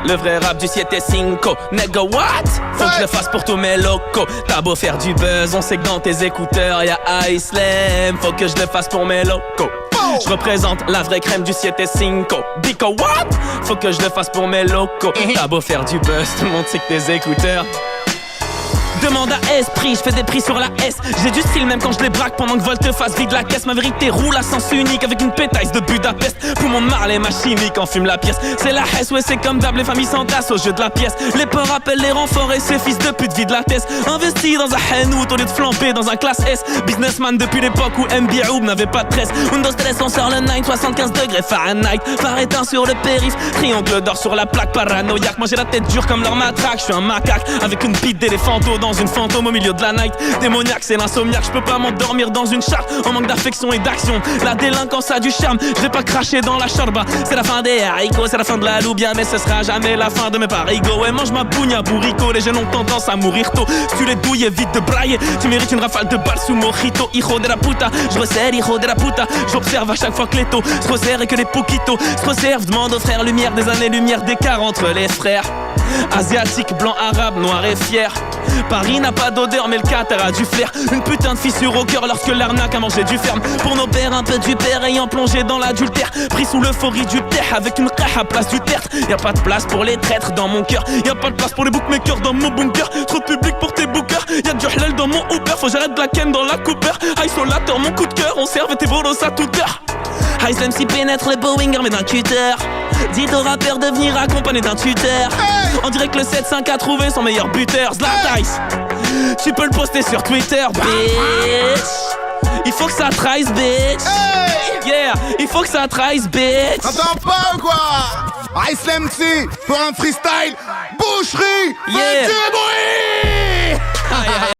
Le vrai rap du 7-5, nigga what? Faut que je le fasse pour tous mes locaux. T'as beau faire du buzz, on sait que dans tes écouteurs y'a Iceland. Faut que je le fasse pour mes locaux. Je représente la vraie crème du 7-5. Bico what? Faut que je le fasse pour mes locaux. T'as beau faire du buzz, tout le monde sait que tes écouteurs. Demande à Esprit, je fais des prix sur la S. J'ai du style même quand je les braque pendant que Volteface vide la caisse. Ma vérité roule à sens unique avec une pétasse de Budapest. Poumon de Marley, ma chimique en fume la pièce. C'est la Hesse, ouais c'est comme d'hab, les familles s'entassent au jeu de la pièce. Les peurs appellent les renforts et ces fils de pute vident la tête. Investi dans un Henout au lieu de flamber dans un classe S. Businessman depuis l'époque où MBA n'avait pas de tresse. Windows Stress on sort le 9, 75 degrés Fahrenheit. Phare éteint sur le périph', triangle d'or sur la plaque paranoïaque. Moi j'ai la tête dure comme leur matraque, je suis un macaque avec une bite d'éléphanto dans une fantôme au milieu de la night. Démoniaque, c'est l'insomniaque, je peux pas m'endormir dans une charte en manque d'affection et d'action. La délinquance a du charme, je vais pas cracher dans la charba. C'est la fin des haricots, c'est la fin de la loubia, mais ce sera jamais la fin de mes parigots. Ouais, mange ma bougna bourrico, les jeunes ont tendance à mourir tôt. Si tu les douilles, évite de brailler, tu mérites une rafale de balles sous mojito. Hijo de la puta, je resserre, hijo de la puta. J'observe à chaque fois que les taux se resserrent et que les poquitos se resservent. Demande aux frères lumière, des années-lumière d'écart entre les frères. Asiatique, blanc, arabe, noir et fier. Paris n'a pas d'odeur mais le Qatar a du flair. Une putain de fissure au cœur lorsque l'arnaque a mangé du ferme. Pour nos pères un peu du père ayant plongé dans l'adultère. Pris sous l'euphorie du terre avec une cache à place du tertre. Y'a pas de place pour les traîtres dans mon cœur. Y'a pas de place pour les bookmakers dans mon bunker. Trop de public pour tes bookers. Y'a du halal dans mon Uber. Faut j'arrête de la ken dans la Cooper. Isolateur mon coup de cœur. On serve tes bolos à toute heure. Ice MC pénètre les Boeing armé d'un tuteur. Dites aux rappeurs de venir accompagné d'un tuteur. On dirait que le 7-5 a trouvé son meilleur buteur. Zlatice, tu peux le poster sur Twitter, bitch. Il faut que ça trahisse, bitch. Yeah, il faut que ça trahisse, bitch. T'entends pas ou quoi? Ice MC pour un freestyle. Boucherie. Yeah.